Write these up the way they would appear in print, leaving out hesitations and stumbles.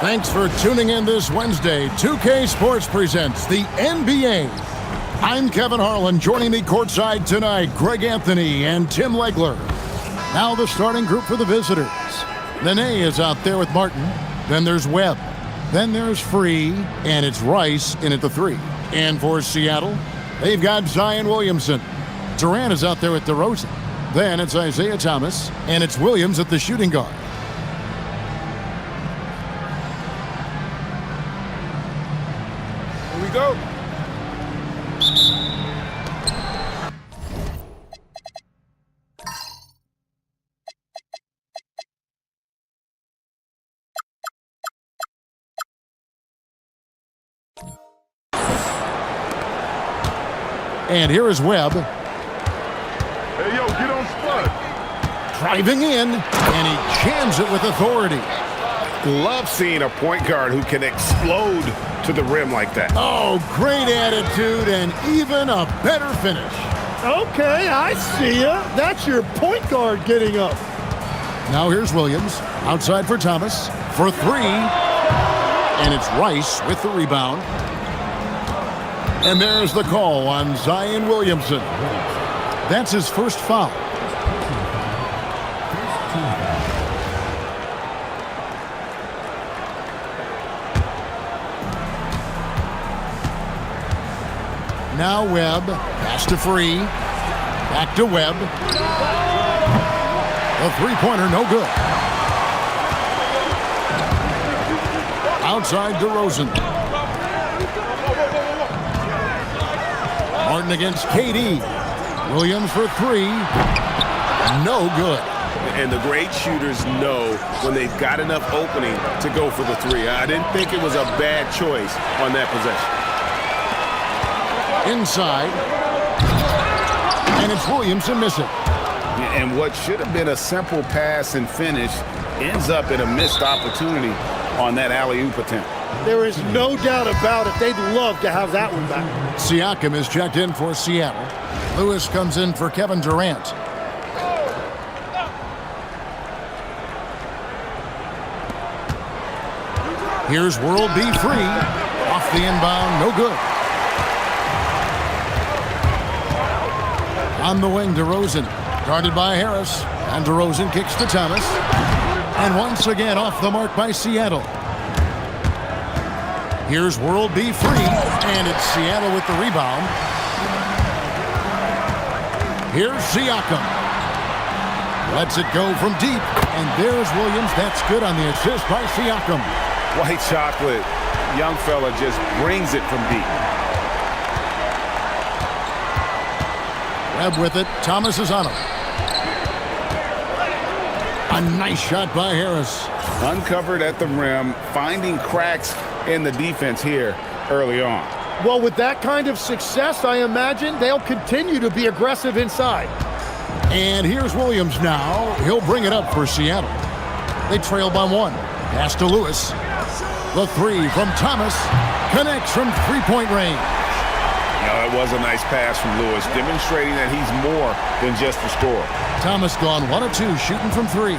Thanks for tuning in this Wednesday. 2K Sports presents the NBA. I'm Kevin Harlan. Joining me courtside tonight, Greg Anthony and Tim Legler. Now the starting group for the visitors. Nene is out there with Martin. Then there's Webb. Then there's Free, and it's Rice in at the 3. And for Seattle, they've got Zion Williamson. Durant is out there with DeRozan. Then it's Isaiah Thomas, and it's Williams at the shooting guard. Here we go. And here is Webb. Hey, yo, get on spot. Driving in, and he jams it with authority. Love seeing a point guard who can explode to the rim like that. Oh, great attitude and even a better finish. Okay, I see ya. That's your point guard getting up. Now here's Williams, outside for Thomas, for 3. And it's Rice with the rebound. And there's the call on Zion Williamson. That's his first foul. Now Webb, pass to Free, back to Webb. The three-pointer, no good. Outside DeRozan. Martin against KD. Williams for 3. No good. And the great shooters know when they've got enough opening to go for the 3. I didn't think it was a bad choice on that possession. Inside. And it's Williamson missing. And what should have been a simple pass and finish ends up in a missed opportunity on that alley-oop attempt. There is no doubt about it. They'd love to have that one back. Siakam is checked in for Seattle. Lewis comes in for Kevin Durant. Here's World B. Free. Off the inbound, no good. On the wing, DeRozan. Guarded by Harris. And DeRozan kicks to Thomas. And once again off the mark by Seattle. Here's World B. Free. And it's Seattle with the rebound. Here's Siakam. Lets it go from deep. And there's Williams. That's good on the assist by Siakam. White chocolate. Young fella just brings it from deep. Webb with it. Thomas is on him. A nice shot by Harris. Uncovered at the rim, finding cracks in the defense here early on. Well, with that kind of success, I imagine they'll continue to be aggressive inside. And here's Williams now. He'll bring it up for Seattle. They trail by 1. Pass to Lewis. The 3 from Thomas. Connects from three-point range. That was a nice pass from Lewis, demonstrating that he's more than just a scorer. Thomas gone 1 of 2, shooting from 3.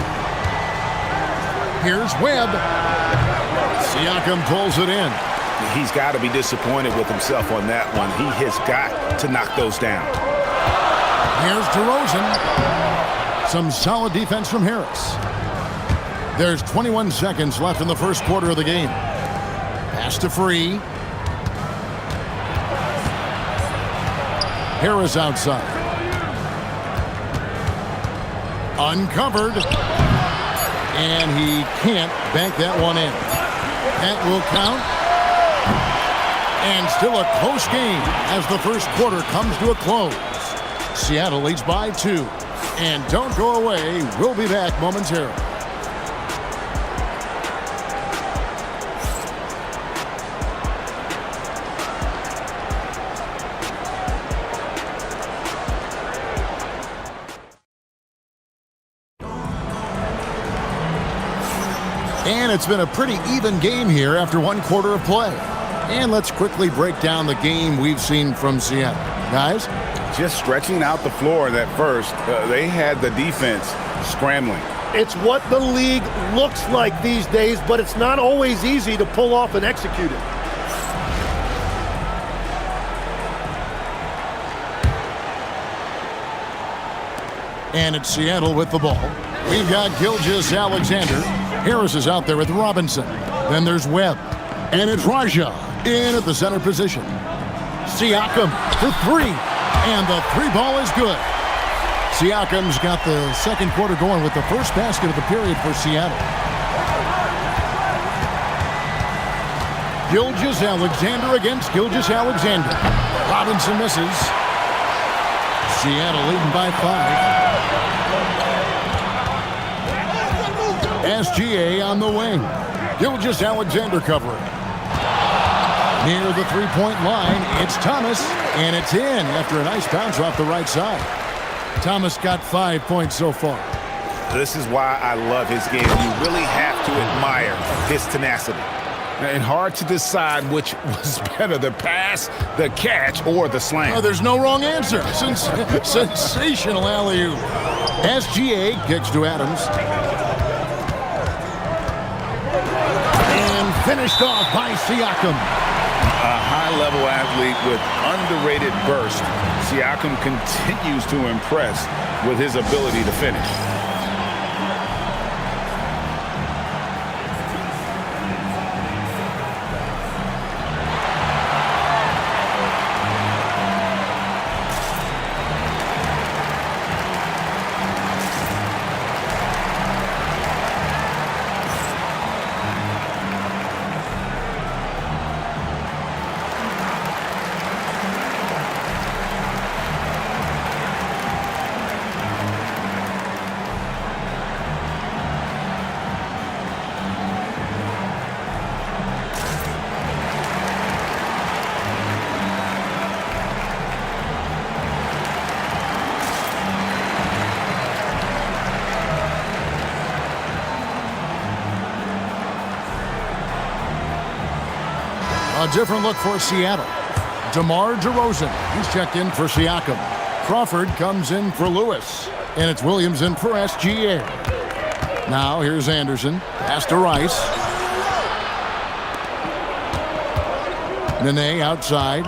Here's Webb. Siakam pulls it in. He's got to be disappointed with himself on that one. He has got to knock those down. Here's DeRozan. Some solid defense from Harris. There's 21 seconds left in the first quarter of the game. Pass to Free. Harris outside. Uncovered. And he can't bank that one in. That will count. And still a close game as the first quarter comes to a close. Seattle leads by 2. And don't go away. We'll be back momentarily. And it's been a pretty even game here after 1 quarter of play. And let's quickly break down the game we've seen from Seattle. Guys? Just stretching out the floor at first. They had the defense scrambling. It's what the league looks like these days, but it's not always easy to pull off and execute it. And it's Seattle with the ball. We've got Gilgeous-Alexander. Harris is out there with Robinson. Then there's Webb. And it's Raja in at the center position. Siakam for three. And the three ball is good. Siakam's got the second quarter going with the first basket of the period for Seattle. Gilgeous-Alexander against Gilgeous-Alexander. Robinson misses. Seattle leading by 5. SGA on the wing. Gilgeous-Alexander covering. Near the three-point line, it's Thomas, and it's in after a nice bounce off the right side. Thomas got 5 points so far. This is why I love his game. You really have to admire his tenacity. And hard to decide which was better, the pass, the catch, or the slam. Oh, there's no wrong answer. Sensational alley-oop. SGA kicks to Adams. And finished off by Siakam. A high-level athlete with underrated burst. Siakam continues to impress with his ability to finish. A different look for Seattle. DeMar DeRozan, he's checked in for Siakam. Crawford comes in for Lewis. And it's Williams in for SGA. Now here's Anderson. Pass to Rice. Nene outside.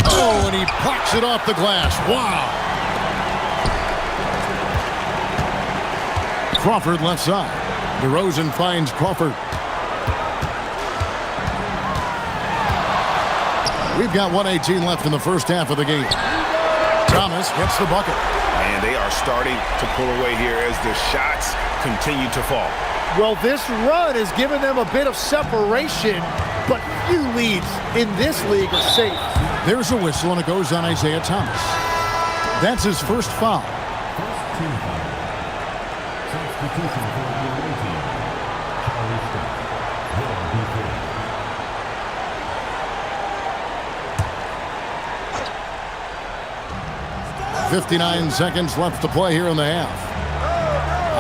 Oh, and he plucks it off the glass. Wow. Crawford left side. DeRozan finds Crawford. We've got 1:18 left in the first half of the game. Thomas gets the bucket. And they are starting to pull away here as the shots continue to fall. Well, this run has given them a bit of separation, but few leads in this league are safe. There's a whistle, and it goes on Isaiah Thomas. That's his first foul. Substitution for the away team. Charlie Scott. 59 seconds left to play here in the half.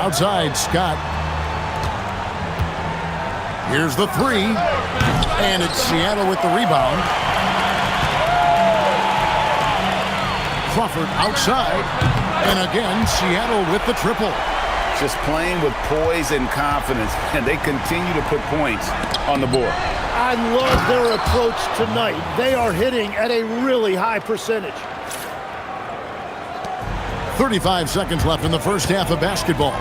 Outside, Scott. Here's the three. And it's Seattle with the rebound. Crawford outside. And again, Seattle with the triple. Just playing with poise and confidence, and they continue to put points on the board. I love their approach tonight. They are hitting at a really high percentage. 35 seconds left in the first half of basketball.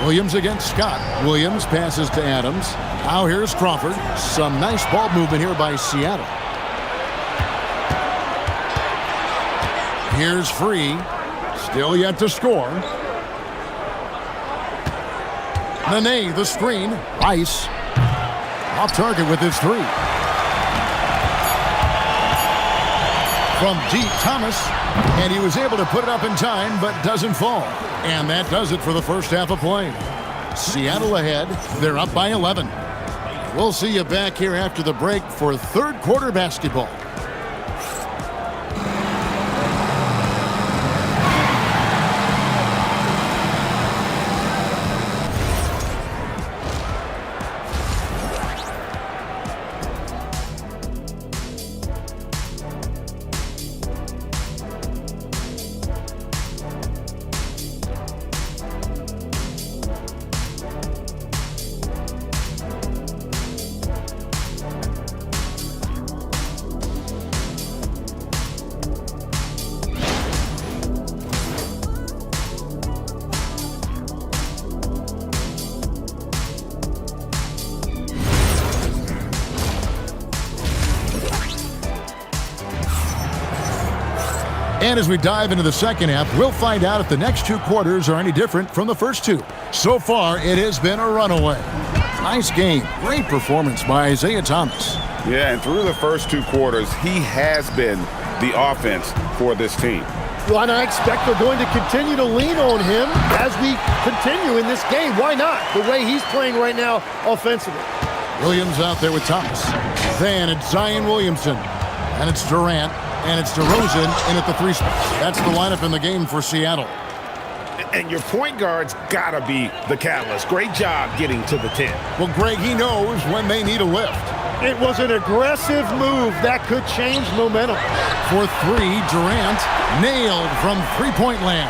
Williams against Scott. Williams passes to Adams. Now here's Crawford. Some nice ball movement here by Seattle. Here's Free. Still yet to score. Nene, the screen. Rice. Off target with his three. From deep, Thomas. And he was able to put it up in time, but doesn't fall. And that does it for the first half of play. Seattle ahead. They're up by 11. We'll see you back here after the break for third quarter basketball. And as we dive into the second half, we'll find out if the next two quarters are any different from the first two. So far, it has been a runaway. Nice game. Great performance by Isaiah Thomas. Yeah, and through the first two quarters, he has been the offense for this team. Well, and I expect they're going to continue to lean on him as we continue in this game. Why not? The way he's playing right now offensively. Williams out there with Thomas. Then it's Zion Williamson. And it's Durant. And it's DeRozan in at the 3 spot. That's the lineup in the game for Seattle. And your point guard's got to be the catalyst. Great job getting to the 10. Well, Greg, he knows when they need a lift. It was an aggressive move that could change momentum. For 3, Durant nailed from three-point land.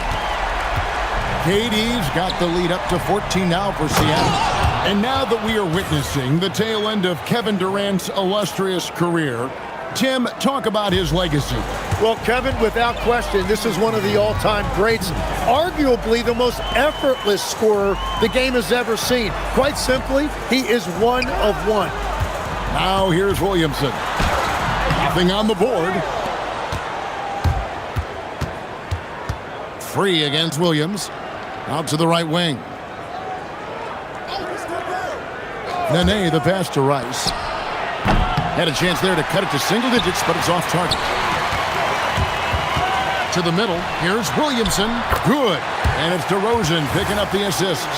KD's got the lead up to 14 now for Seattle. And now that we are witnessing the tail end of Kevin Durant's illustrious career, Tim, talk about his legacy. Well, Kevin, without question, this is one of the all-time greats, arguably the most effortless scorer the game has ever seen. Quite simply, he is one of one. Now here's Williamson. Nothing on the board. Free against Williams. Out to the right wing. Nene, the pass to Rice. Had a chance there to cut it to single digits, but it's off target. To the middle, here's Williamson. Good. And it's DeRozan picking up the assist.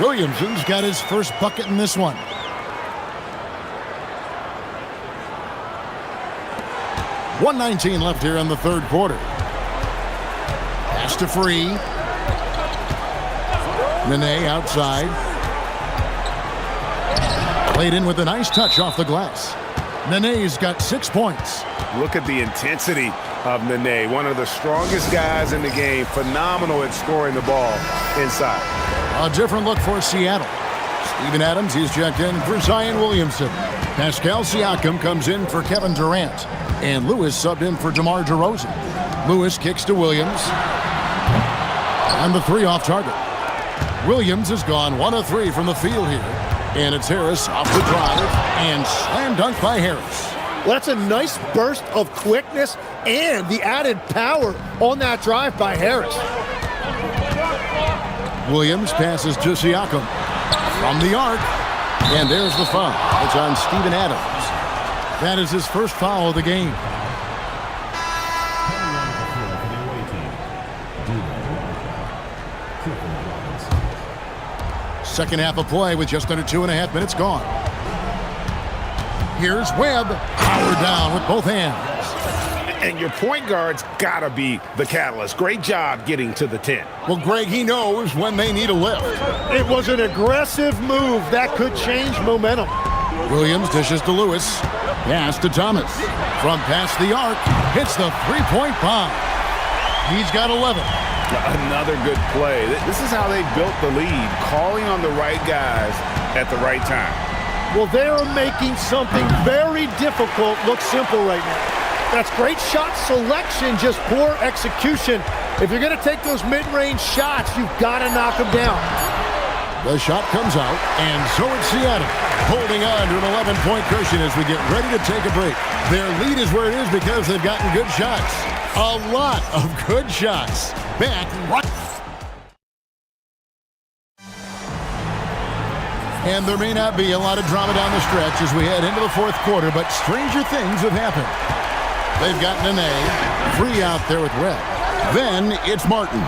Williamson's got his first bucket in this one. .119 left here in the third quarter. Pass to Free. Nene outside. Played in with a nice touch off the glass. Nene's got 6 points. Look at the intensity of Nene, one of the strongest guys in the game. Phenomenal at scoring the ball inside. A different look for Seattle. Steven Adams, he's checked in for Zion Williamson. Pascal Siakam comes in for Kevin Durant. And Lewis subbed in for DeMar DeRozan. Lewis kicks to Williams. And the 3 off target. Williams has gone 1 of 3 from the field here. And it's Harris off the drive. And slam dunk by Harris. Well, that's a nice burst of quickness and the added power on that drive by Harris. Williams passes to Siakam. From the arc. And there's the foul. It's on Steven Adams. That is his first foul of the game. Second half of play with just under 2.5 minutes gone. Here's Webb. Powered down with both hands. And your point guard's got to be the catalyst. Great job getting to the 10. Well, Greg, he knows when they need a lift. It was an aggressive move that could change momentum. Williams dishes to Lewis. Pass to Thomas. From past the arc, hits the three-point bomb. He's got 11. Another good play. This is how they built the lead, calling on the right guys at the right time. Well, they are making something very difficult look simple right now. That's great shot selection, just poor execution. If you're going to take those mid-range shots, you've got to knock them down. The shot comes out, and so it's Seattle, holding on to an 11-point cushion as we get ready to take a break. Their lead is where it is because they've gotten good shots. A lot of good shots. Back right. And there may not be a lot of drama down the stretch as we head into the fourth quarter, but stranger things have happened. They've got Nene free out there with Webb. Then it's Martin,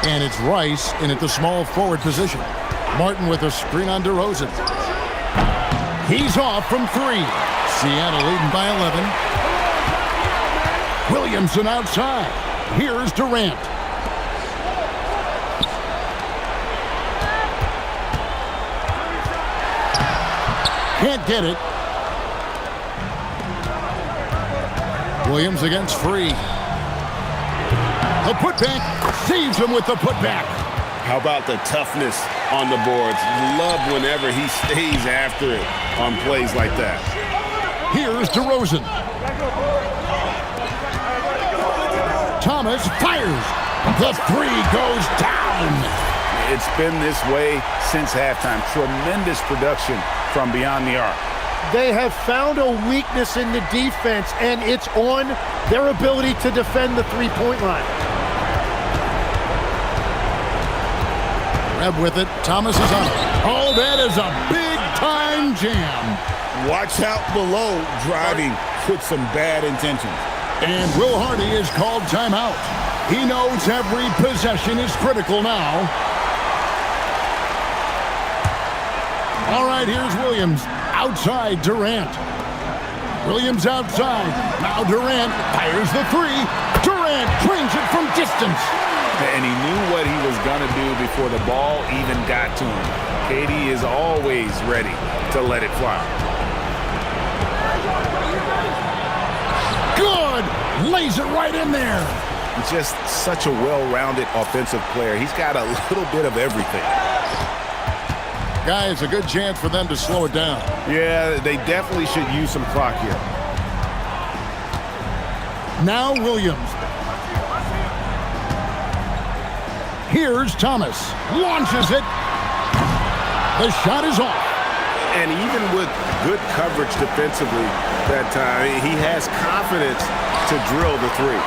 and it's Rice in at the small forward position. Martin with a screen on DeRozan. He's off from 3. Seattle leading by 11. Williamson outside. Here's Durant. Can't get it. Williams against Free. The putback. Saves him with the putback. How about the toughness on the boards? Love whenever he stays after it on plays like that. Here's DeRozan. Thomas fires. The 3 goes down. It's been this way since halftime. Tremendous production from beyond the arc. They have found a weakness in the defense, and it's on their ability to defend the three-point line. Reb with it. Thomas is on. Oh, that is a big-time jam. Watch out below, driving with some bad intentions. And Will Hardy is called timeout. He knows every possession is critical now. All right, here's Williams. Outside Durant. Williams outside. Now Durant fires the three. Durant drains it from distance. And he knew what he was going to do before the ball even got to him. KD is always ready to let it fly. Good! Lays it right in there. Just such a well-rounded offensive player. He's got a little bit of everything. Guys, a good chance for them to slow it down. Yeah, they definitely should use some clock here. Now Williams. Here's Thomas. Launches it. The shot is off. And even with good coverage defensively that time, he has confidence to drill the three.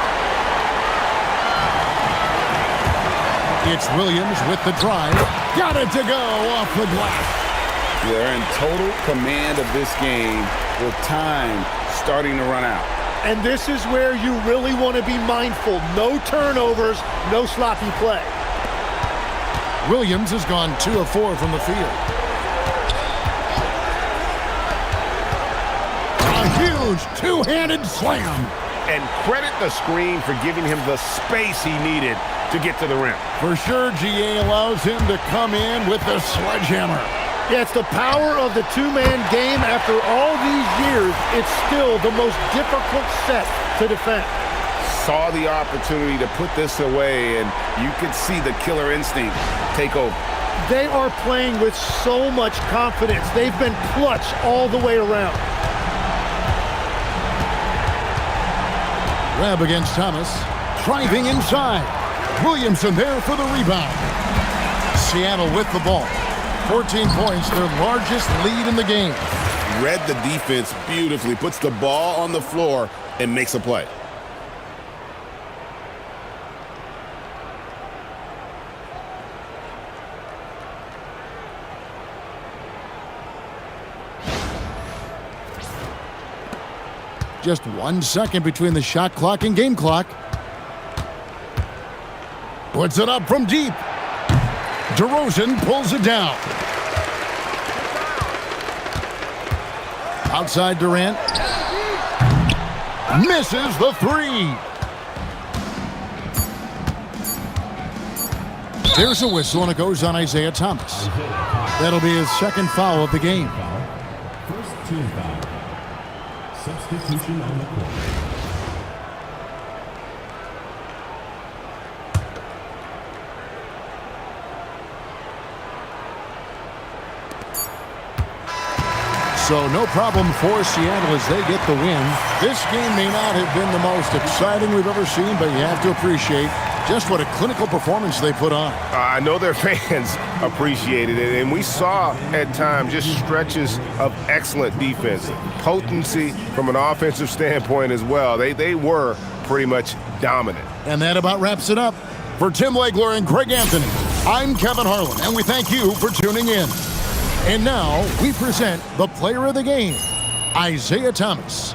It's Williams with the drive. Got it to go off the glass. They're in total command of this game with time starting to run out. And this is where you really want to be mindful. No turnovers, no sloppy play. Williams has gone 2 of 4 from the field. A huge two-handed slam. And credit the screen for giving him the space he needed to get to the rim. For sure, GA allows him to come in with the sledgehammer. Yeah, it's the power of the two-man game. After all these years, it's still the most difficult set to defend. Saw the opportunity to put this away, and you could see the killer instinct take over. They are playing with so much confidence. They've been clutch all the way around. Reb against Thomas. Driving inside. Williamson there for the rebound. Seattle with the ball. 14 points, their largest lead in the game. Read the defense beautifully, puts the ball on the floor, and makes a play. Just 1 second between the shot clock and game clock. Puts it up from deep. DeRozan pulls it down. Outside Durant. Misses the three. There's a whistle, and it goes on Isaiah Thomas. That'll be his second foul of the game. First team foul. Substitution on the court. So no problem for Seattle as they get the win. This game may not have been the most exciting we've ever seen, but you have to appreciate just what a clinical performance they put on. I know their fans appreciated it, and we saw at times just stretches of excellent defense. Potency from an offensive standpoint as well. They were pretty much dominant. And that about wraps it up. For Tim Legler and Greg Anthony, I'm Kevin Harlan, and we thank you for tuning in. And now we present the player of the game, Isaiah Thomas.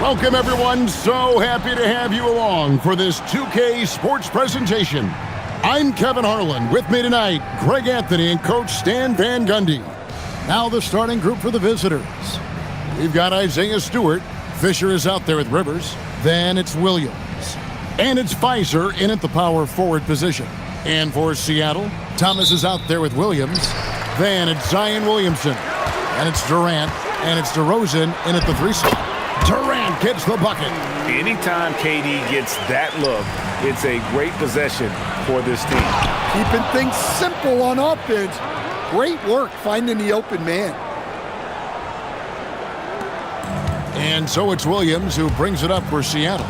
Welcome, everyone. So happy to have you along for this 2K Sports presentation. I'm Kevin Harlan. With me tonight, Greg Anthony and Coach Stan Van Gundy. Now the starting group for the visitors. We've got Isaiah Stewart. Fisher is out there with Rivers. Then it's Williams. And it's Pfizer in at the power forward position. And for Seattle, Thomas is out there with Williams. Then it's Zion Williamson. And it's Durant. And it's DeRozan in at the 3 slot. Durant gets the bucket. Anytime KD gets that look, it's a great possession for this team. Keeping things simple on offense. Great work finding the open man. And so it's Williams who brings it up for Seattle.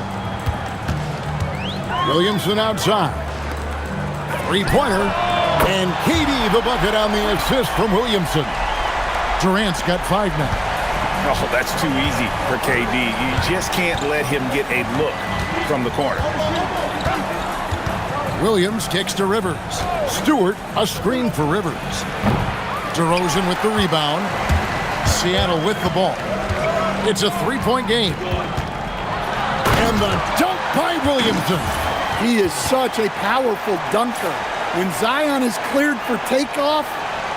Williamson outside. Three-pointer. And KD the bucket on the assist from Williamson. Durant's got 5 now. Oh, that's too easy for KD. You just can't let him get a look from the corner. Williams kicks to Rivers. Stewart, a screen for Rivers. DeRozan with the rebound. Seattle with the ball. It's a 3-point game. And the dunk by Williamson. He is such a powerful dunker. When Zion is cleared for takeoff,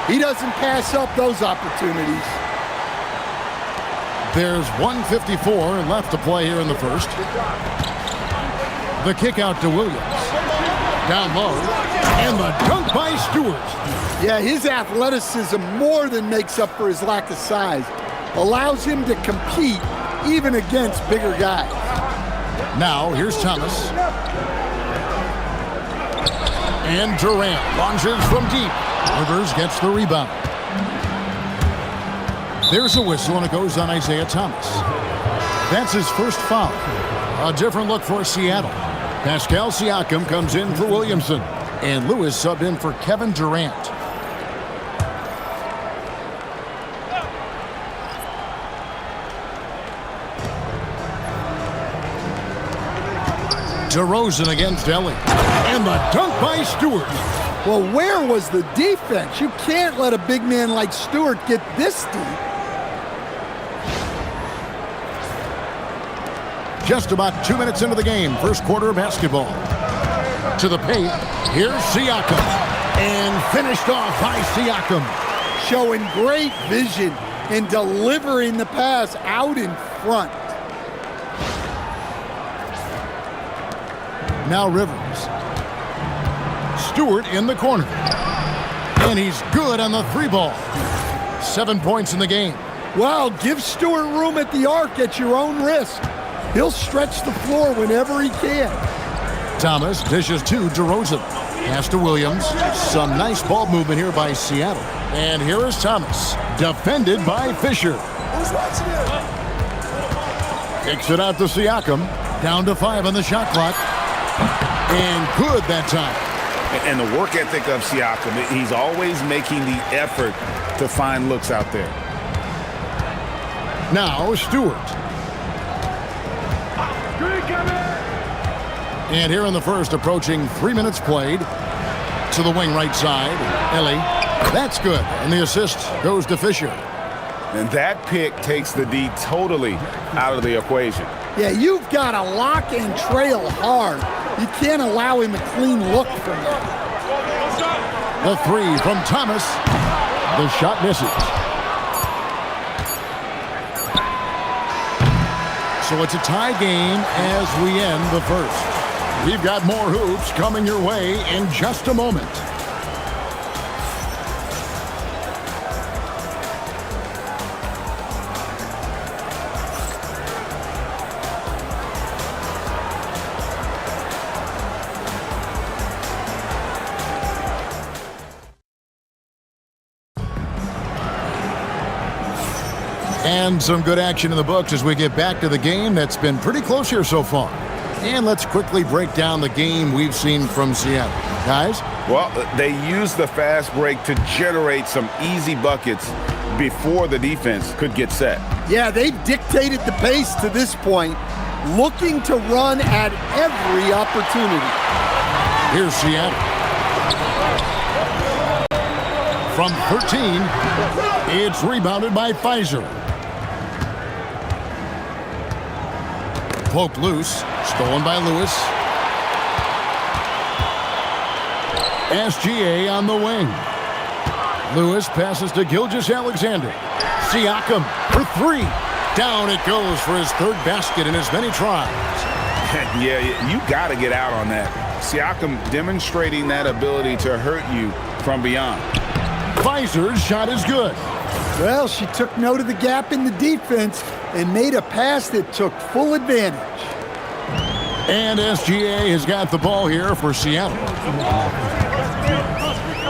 he doesn't pass up those opportunities. There's 1:54 left to play here in the first. The kick out to Williams. Down low. And the dunk by Stewart. Yeah, his athleticism more than makes up for his lack of size. Allows him to compete even against bigger guys. Now, here's Thomas. And Durant launches from deep. Rivers gets the rebound. There's a whistle, and it goes on Isaiah Thomas. That's his first foul. A different look for Seattle. Pascal Siakam comes in for Williamson. And Lewis subbed in for Kevin Durant. DeRozan against Ellie. And the dunk by Stewart. Well, where was the defense? You can't let a big man like Stewart get this deep. Just about 2 minutes into the game, first quarter of basketball. To the paint, here's Siakam. And finished off by Siakam. Showing great vision and delivering the pass out in front. Now Rivers. Stewart in the corner. And he's good on the 3-ball. 7 points in the game. Well, give Stewart room at the arc at your own risk. He'll stretch the floor whenever he can. Thomas dishes to DeRozan. Pass to Williams. Some nice ball movement here by Seattle. And here is Thomas. Defended by Fisher. Who's watching it? Kicks it out to Siakam. Down to 5 on the shot clock. And good that time. And the work ethic of Siakam, he's always making the effort to find looks out there. Now Stewart. And here in the first, approaching 3 minutes played. To the wing right side. Ellie. That's good. And the assist goes to Fisher. And that pick takes the D totally out of the equation. Yeah, you've got to lock and trail hard. You can't allow him a clean look from there. The 3 from Thomas. The shot misses. So it's a tie game as we end the first. We've got more hoops coming your way in just a moment. And some good action in the books as we get back to the game that's been pretty close here so far. And let's quickly break down the game we've seen from Seattle. Guys? Well, they used the fast break to generate some easy buckets before the defense could get set. Yeah, they've dictated the pace to this point, looking to run at every opportunity. Here's Seattle. From 13, it's rebounded by Pfizer. Poked loose. Stolen by Lewis. SGA on the wing. Lewis passes to Gilgeous-Alexander. Siakam for three. Down it goes for his third basket in as many tries. Yeah, you got to get out on that. Siakam demonstrating that ability to hurt you from beyond. Pfizer's shot is good. Well, she took note of the gap in the defense and made a pass that took full advantage. And SGA has got the ball here for Seattle.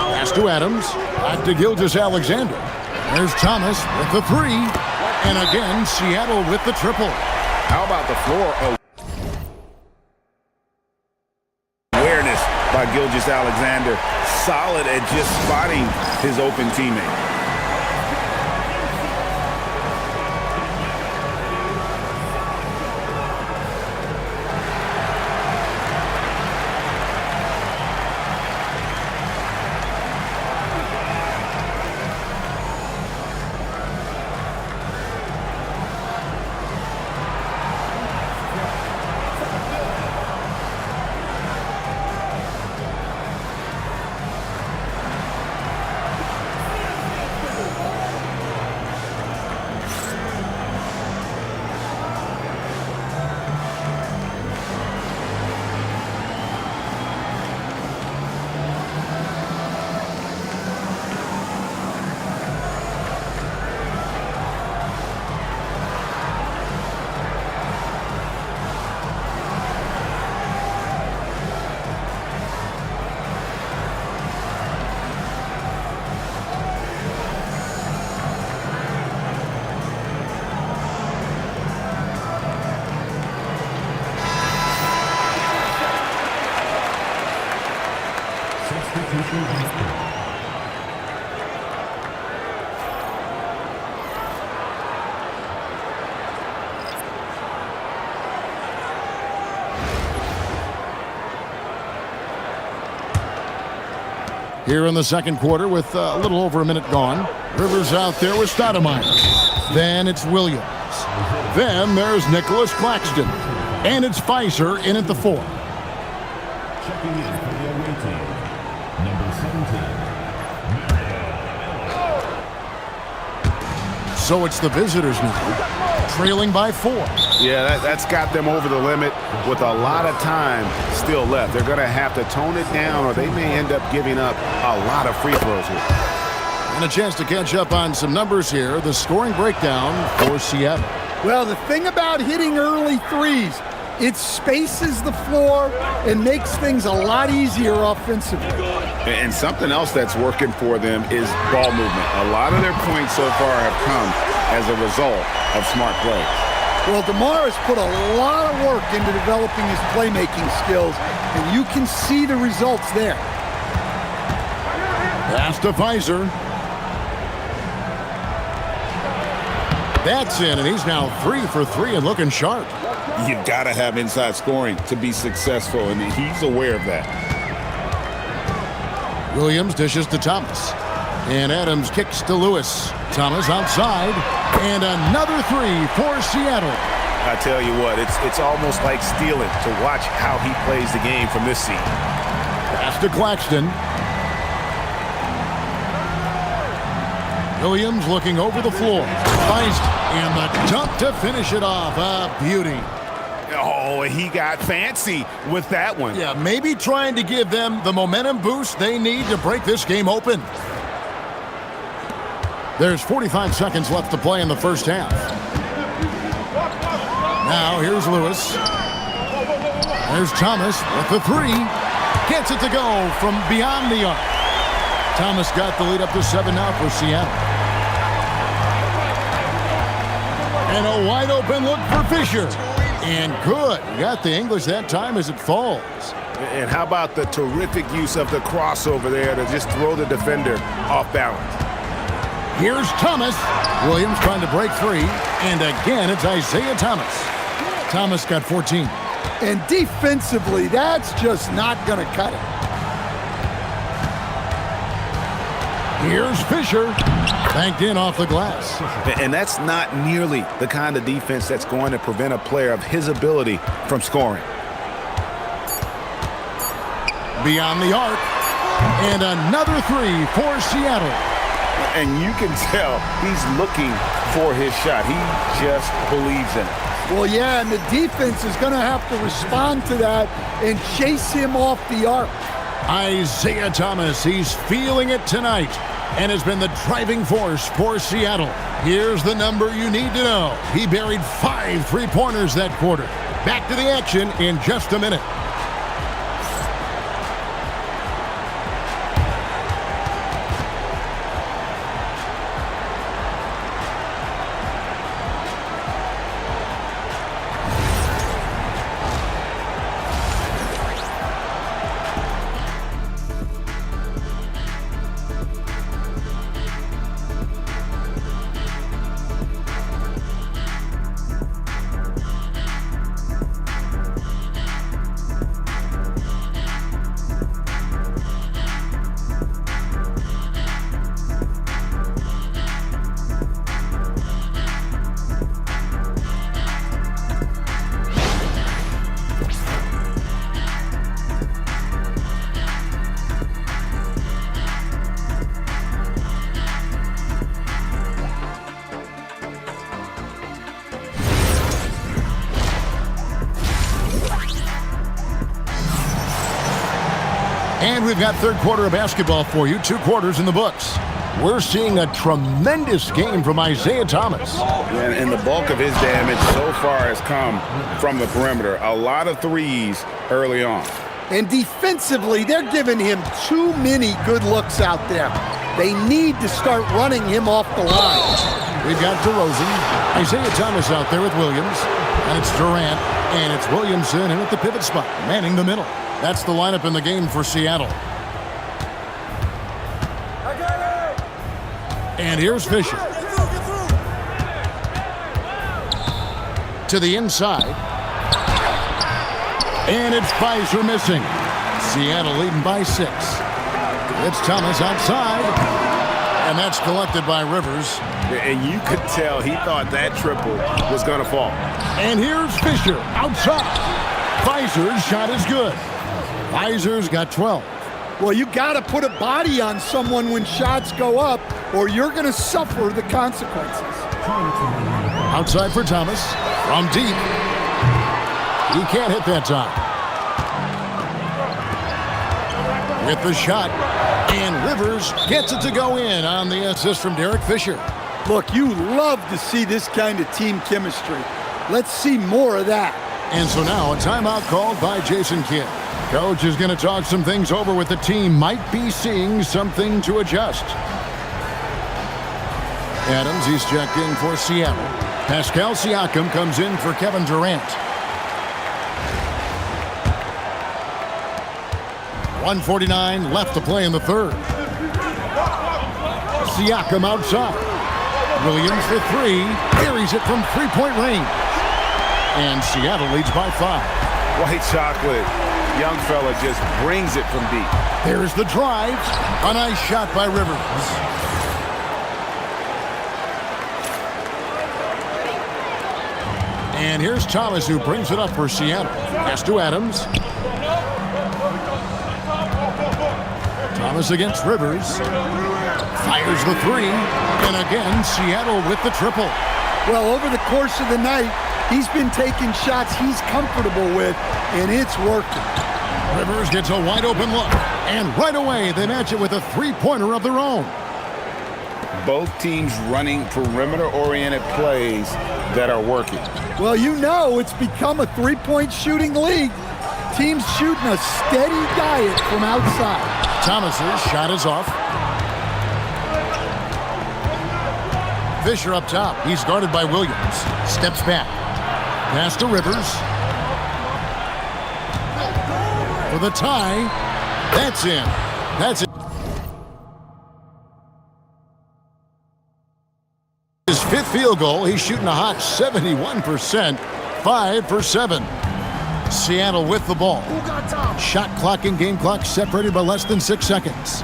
Pass to Adams. Back to Gilgeous-Alexander. There's Thomas with the three. And again, Seattle with the triple. How about the floor awareness by Gilgeous-Alexander? Solid at just spotting his open teammate. Here in the second quarter with a little over a minute gone. Rivers out there with Stoudemire. Then it's Williams. Then there's Nicholas Claxton. And it's Pfizer in at the 4. Checking in for the away team, number 17. So it's the visitors now, trailing by 4. Yeah, that's got them over the limit with a lot of time still left. They're going to have to tone it down or they may end up giving up a lot of free throws here. And a chance to catch up on some numbers here. The scoring breakdown for Seattle. Well, the thing about hitting early threes, it spaces the floor and makes things a lot easier offensively. And something else that's working for them is ball movement. A lot of their points so far have come as a result of smart play. Well, DeMar has put a lot of work into developing his playmaking skills, and you can see the results there. Pass to Pfizer. That's in, and he's now 3 for 3 and looking sharp. You've got to have inside scoring to be successful, and he's aware of that. Williams dishes to Thomas. And Adams kicks to Lewis. Thomas outside. And another 3 for Seattle. I tell you what, it's almost like stealing to watch how he plays the game from this seat. Pass to Claxton. Williams looking over the floor. Feist, and the dunk to finish it off. A beauty. Oh, he got fancy with that one. Yeah, maybe trying to give them the momentum boost they need to break this game open. There's 45 seconds left to play in the first half. Now here's Lewis. There's Thomas with the 3. Gets it to go from beyond the arc. Thomas got the lead up to 7 now for Seattle. And a wide open look for Fisher. And good. Got the English that time as it falls. And how about the terrific use of the crossover there to just throw the defender off balance. Here's Thomas. Williams trying to break free. And again, it's Isaiah Thomas. Thomas got 14. And defensively, that's just not going to cut it. Here's Fisher. Banked in off the glass. And that's not nearly the kind of defense that's going to prevent a player of his ability from scoring. Beyond the arc. And another three for Seattle. And you can tell he's looking for his shot. He just believes in it. Well, yeah, and the defense is going to have to respond to that and chase him off the arc. Isaiah Thomas, he's feeling it tonight and has been the driving force for Seattle. Here's the number you need to know. He buried 5 3-pointers that quarter. Back to the action in just a minute. And we've got third quarter of basketball for you. 2 quarters in the books. We're seeing a tremendous game from Isaiah Thomas. And the bulk of his damage so far has come from the perimeter. A lot of threes early on. And defensively, they're giving him too many good looks out there. They need to start running him off the line. We've got DeRozan, Isaiah Thomas out there with Williams, and it's Durant, and it's Williamson in at the pivot spot, manning the middle. That's the lineup in the game for Seattle. And here's Fisher. To the inside. And it's Pfizer missing. Seattle leading by 6. It's Thomas outside. And that's collected by Rivers. And you could tell he thought that triple was going to fall. And here's Fisher outside. Pfizer's shot is good. Pfizer's got 12. Well, you got to put a body on someone when shots go up, or you're going to suffer the consequences. Outside for Thomas. From deep. He can't hit that time. With the shot. And Rivers gets it to go in on the assist from Derek Fisher. Look, you love to see this kind of team chemistry. Let's see more of that. And so now a timeout called by Jason Kidd. Coach is going to talk some things over with the team. Might be seeing something to adjust. Adams, he's checked in for Seattle. Pascal Siakam comes in for Kevin Durant. 1:49 left to play in the third. Siakam outside. Williams for 3. Carries it from three-point range. And Seattle leads by 5. White chocolate. Young fella just brings it from deep. There's the drive. A nice shot by Rivers. And here's Thomas, who brings it up for Seattle. Pass to Adams. Thomas against Rivers. Fires the 3. And again, Seattle with the triple. Well, over the course of the night, he's been taking shots he's comfortable with, and it's working. Rivers gets a wide-open look. And right away, they match it with a three-pointer of their own. Both teams running perimeter-oriented plays that are working. Well, you know it's become a three-point shooting league. Teams shooting a steady diet from outside. Thomas's shot is off. Fisher up top. He's guarded by Williams. Steps back. Pass to Rivers. For the tie. That's in. That's it. His 5th field goal. He's shooting a hot 71%. 5 for 7. Seattle with the ball. Shot clock and game clock separated by less than 6 seconds.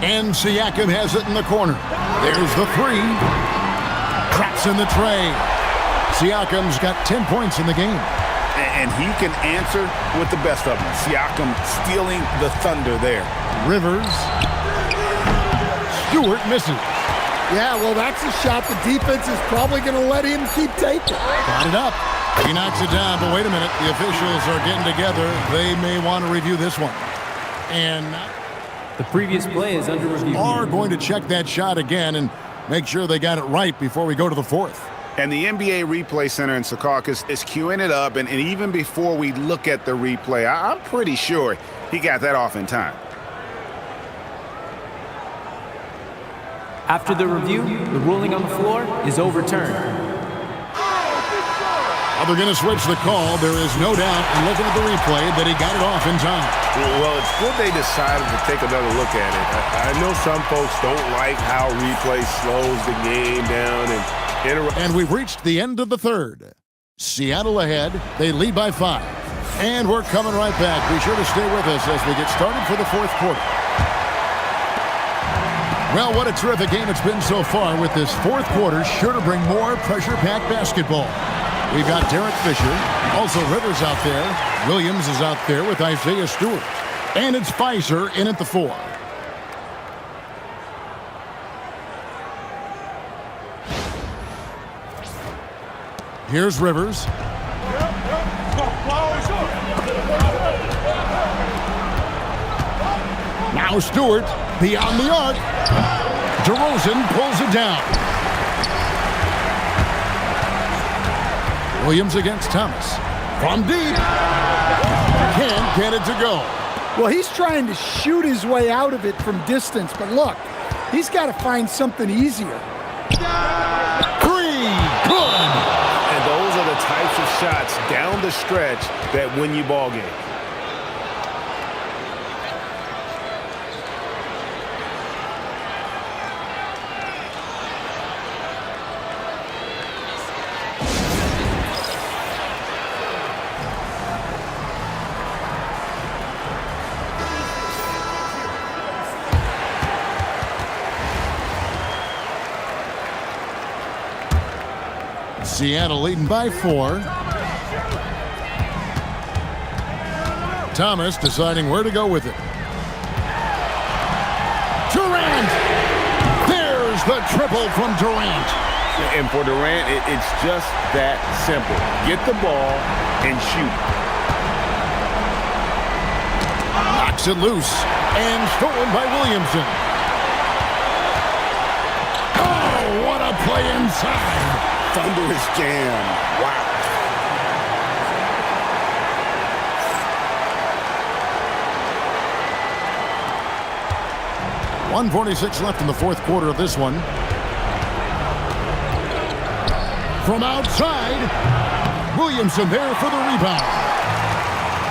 And Siakam has it in the corner. There's the three. Traps in the tray. Siakam's got 10 points in the game. And he can answer with the best of them. Siakam stealing the thunder there. Rivers. Stewart misses. Yeah, well, that's a shot the defense is probably going to let him keep taking. Got it up. He knocks it down, but wait a minute. The officials are getting together. They may want to review this one. And the previous play is under review. Are going to check that shot again and make sure they got it right before we go to the fourth. And the NBA Replay Center in Secaucus is queuing it up, and even before we look at the replay, I'm pretty sure he got that off in time. After the review, the ruling on the floor is overturned. They're going to switch the call. There is no doubt, looking at the replay, that he got it off in time. Well, it's good they decided to take another look at it. I know some folks don't like how replay slows the game down and we've reached the end of the third. Seattle ahead. They lead by 5. And we're coming right back. Be sure to stay with us as we get started for the fourth quarter. Well, what a terrific game it's been so far, with this fourth quarter sure to bring more pressure-packed basketball. We've got Derek Fisher, also Rivers out there. Williams is out there with Isaiah Stewart. And it's Pfizer in at the 4. Here's Rivers. Now Stewart beyond the arc. DeRozan pulls it down. Williams against Thomas. From deep. Can't get it to go. Well, he's trying to shoot his way out of it from distance, but look, he's got to find something easier. Three. Good. And those are the types of shots down the stretch that win you ball games. Seattle leading by 4. Thomas deciding where to go with it. Durant! There's the triple from Durant. And for Durant, it's just that simple. Get the ball and shoot. Knocks it loose. And stolen by Williamson. Oh, what a play inside. Thunderous jam. Wow. .146 left in the fourth quarter of this one. From outside, Williamson there for the rebound.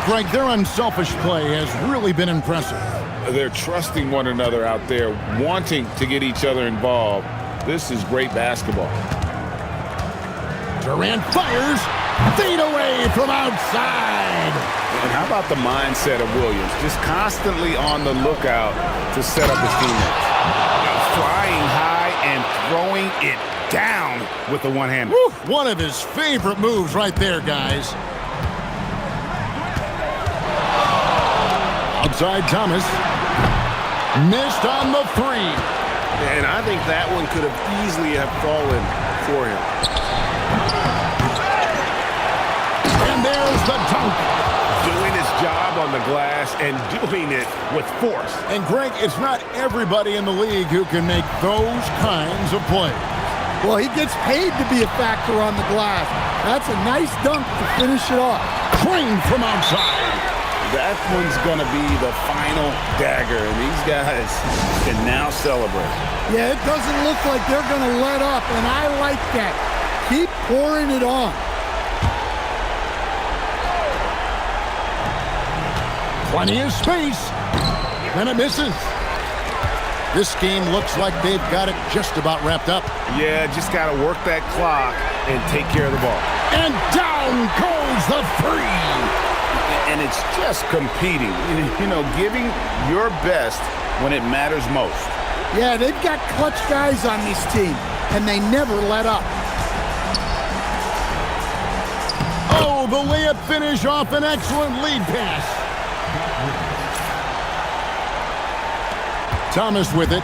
Greg, their unselfish play has really been impressive. They're trusting one another out there, wanting to get each other involved. This is great basketball. Durant fires, fade away from outside. And how about the mindset of Williams? Just constantly on the lookout to set up his teammates. Flying high and throwing it down with the one-hander. One of his favorite moves right there, guys. Outside Thomas. Missed on the 3. And I think that one could have easily have fallen for him. And there's the dunk. Doing his job on the glass and doing it with force. And Greg, it's not everybody in the league who can make those kinds of plays. Well, he gets paid to be a factor on the glass. That's a nice dunk to finish it off. Clean from outside. That one's going to be the final dagger, and these guys can now celebrate. Yeah, it doesn't look like they're going to let up, and I like that. Keep pouring it on. Plenty of space, and it misses. This game looks like they've got it just about wrapped up. Yeah, just got to work that clock and take care of the ball. And down goes the 3. And it's just competing, you know, giving your best when it matters most. Yeah, they've got clutch guys on this team, and they never let up. Oh, the layup finish off an excellent lead pass. Thomas with it.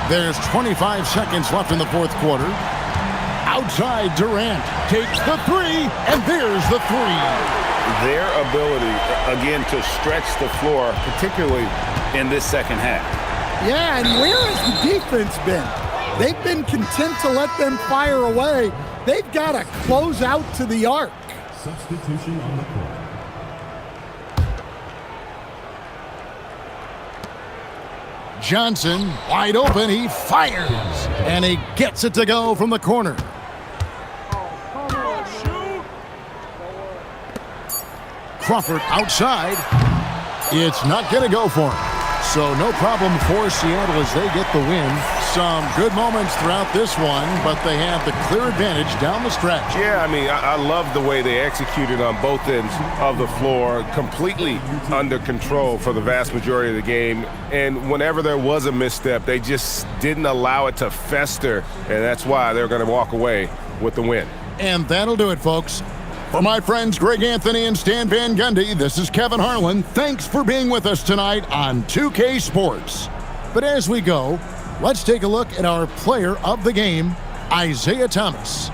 There's 25 seconds left in the fourth quarter. Outside, Durant takes the three, and there's the three. Their ability, again, to stretch the floor, particularly in this second half. Yeah, and where has the defense been? They've been content to let them fire away. They've got to close out to the arc. Substitution on the court. Johnson, wide open, he fires, and he gets it to go from the corner. Crawford outside. It's not going to go for him. So no problem for Seattle as they get the win. Some good moments throughout this one, but they have the clear advantage down the stretch. Yeah, I mean, I love the way they executed on both ends of the floor, completely under control for the vast majority of the game. And whenever there was a misstep, they just didn't allow it to fester, and that's why they're going to walk away with the win. And that'll do it, folks. For my friends Greg Anthony and Stan Van Gundy, this is Kevin Harlan. Thanks for being with us tonight on 2K Sports. But as we go, let's take a look at our player of the game, Isaiah Thomas.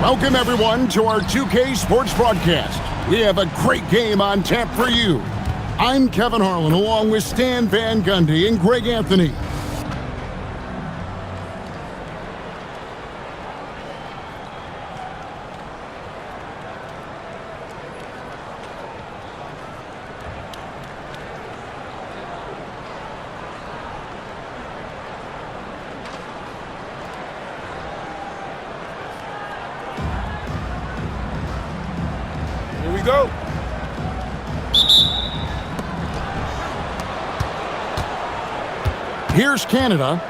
Welcome, everyone, to our 2K Sports broadcast. We have a great game on tap for you. I'm Kevin Harlan, along with Stan Van Gundy and Greg Anthony. Go. Here's Canada.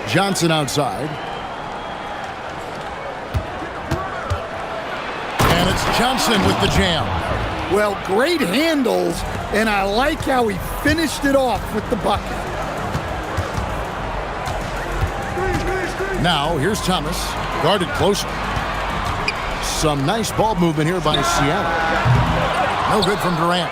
Johnson outside. And it's Johnson with the jam. Well, great handles, and I like how he finished it off with the bucket. Now, here's Thomas, guarded closely. Some nice ball movement here by Seattle. No good from Durant.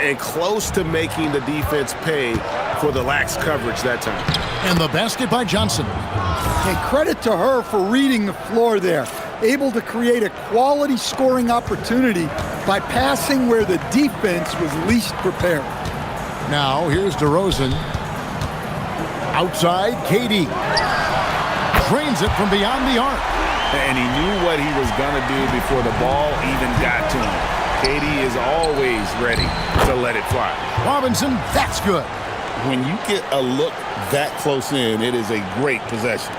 And close to making the defense pay for the lax coverage that time. And the basket by Johnson. And credit to her for reading the floor there. Able to create a quality scoring opportunity by passing where the defense was least prepared. Now, here's DeRozan. Outside, KD. Drains it from beyond the arc. And he knew what he was going to do before the ball even got to him. KD is always ready to let it fly. Robinson, that's good. When you get a look that close in, it is a great possession.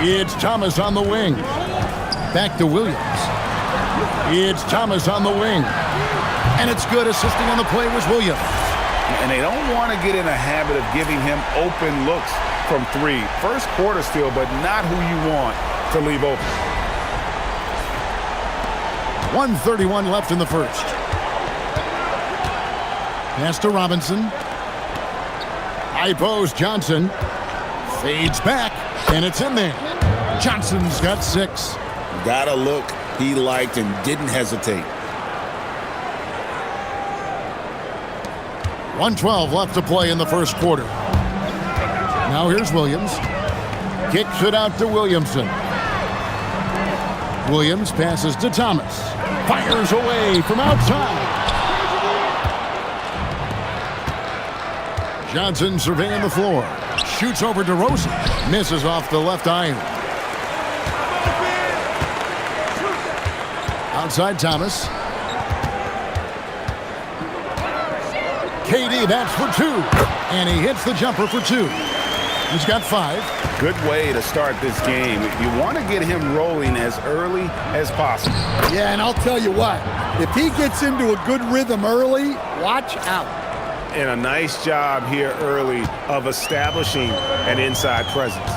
It's Thomas on the wing. Back to Williams. It's Thomas on the wing. And it's good. Assisting on the play was Williams. And they don't want to get in a habit of giving him open looks from three. First quarter still, but not who you want to leave open. 1:31 left in the first. Pass to Robinson. High post, Johnson. Fades back, and it's in there. Johnson's got 6. Got a look he liked and didn't hesitate. 1:12 left to play in the first quarter. Now here's Williams. Kicks it out to Williamson. Williams passes to Thomas. Fires away from outside. Johnson surveying the floor. Shoots over DeRozan. Misses off the left iron. Outside Thomas. KD, that's for 2. And he hits the jumper for 2. He's got 5. Good way to start this game. You want to get him rolling as early as possible. Yeah, and I'll tell you what, if he gets into a good rhythm early, watch out. And a nice job here early of establishing an inside presence.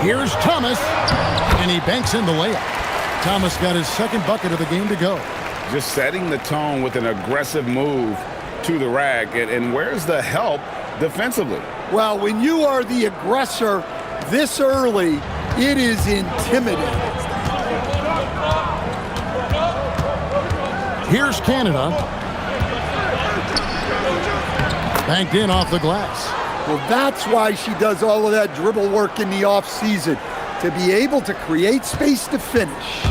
Here's Thomas, and he banks in the layup. Thomas got his second bucket of the game to go. Just setting the tone with an aggressive move to the rack. And where's the help defensively? Well, when you are the aggressor this early, it is intimidating. Here's Canada. Banked in off the glass. Well, that's why she does all of that dribble work in the offseason, to be able to create space to finish.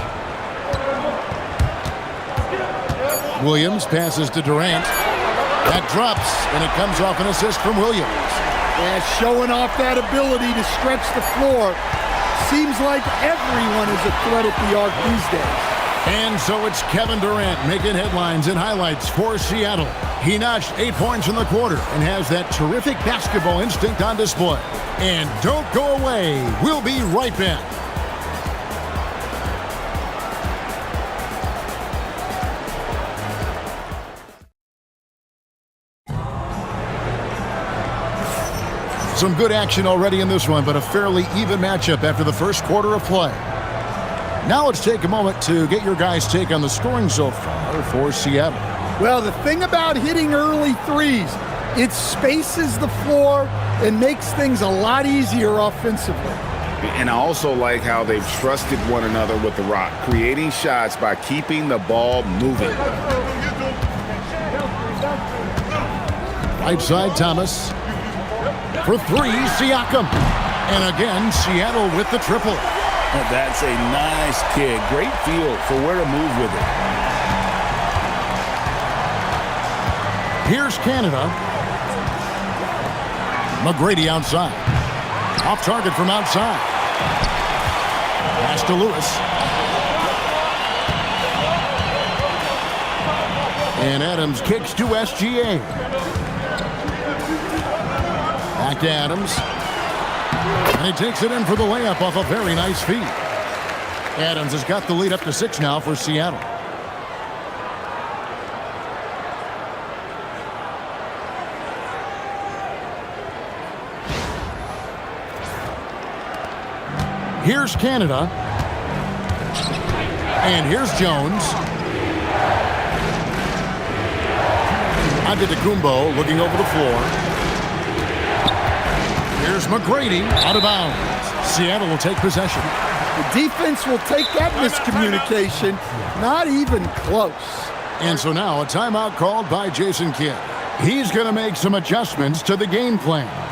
Williams passes to Durant. That drops, and it comes off an assist from Williams. Yeah, showing off that ability to stretch the floor. Seems like everyone is a threat at the arc these days. And so it's Kevin Durant making headlines and highlights for Seattle. He notched 8 points in the quarter and has that terrific basketball instinct on display. And don't go away. We'll be right back. Some good action already in this one, but a fairly even matchup after the first quarter of play. Now let's take a moment to get your guys' take on the scoring so far for Seattle. Well, the thing about hitting early threes, it spaces the floor and makes things a lot easier offensively. And I also like how they've trusted one another with the rock, creating shots by keeping the ball moving. Right side, Thomas. For 3, Siakam. And again, Seattle with the triple. And that's a nice kick. Great feel for where to move with it. Here's Canada. McGrady outside. Off target from outside. Pass to Lewis. And Adams kicks to SGA. Back to Adams. And he takes it in for the layup off a very nice feed. Adams has got the lead up to 6 now for Seattle. Here's Canada. And here's Jones. Antetokounmpo looking over the floor. Here's McGrady out of bounds. Seattle will take possession. The defense will take that miscommunication. Not even close. And so now a timeout called by Jason Kidd. He's going to make some adjustments to the game plan.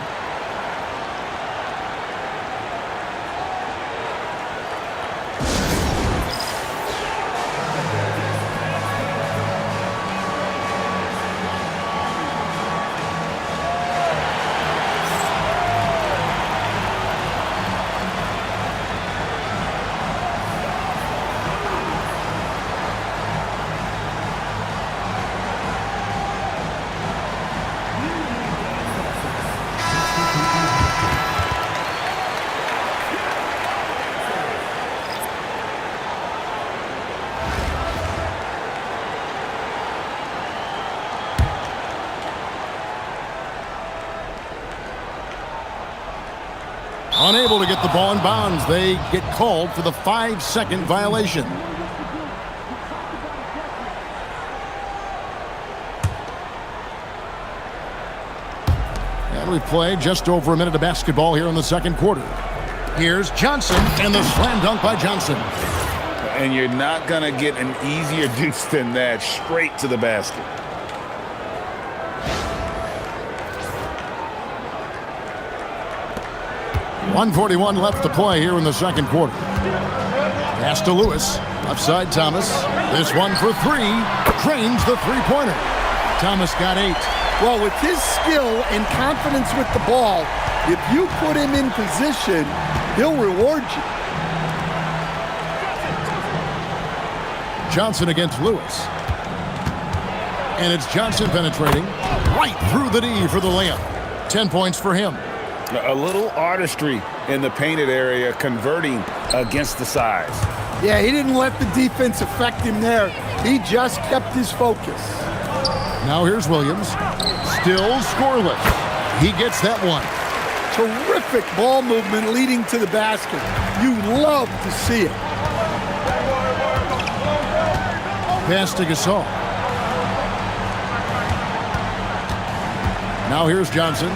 Unable to get the ball in bounds. They get called for the 5-second violation. And we've played just over a minute of basketball here in the second quarter. Here's Johnson, and the slam dunk by Johnson. And you're not going to get an easier deuce than that, straight to the basket. .141 left to play here in the second quarter. Pass to Lewis. Left side, Thomas. This one for three. Drains the three-pointer. Thomas got 8. Well, with his skill and confidence with the ball, if you put him in position, he'll reward you. Johnson against Lewis. And it's Johnson penetrating right through the D for the layup. 10 points for him. A little artistry in the painted area, converting against the size. Yeah, he didn't let the defense affect him there. He just kept his focus. Now here's Williams. Still scoreless. He gets that one. Terrific ball movement leading to the basket. You love to see it. Pass to Gasol. Now here's Johnson.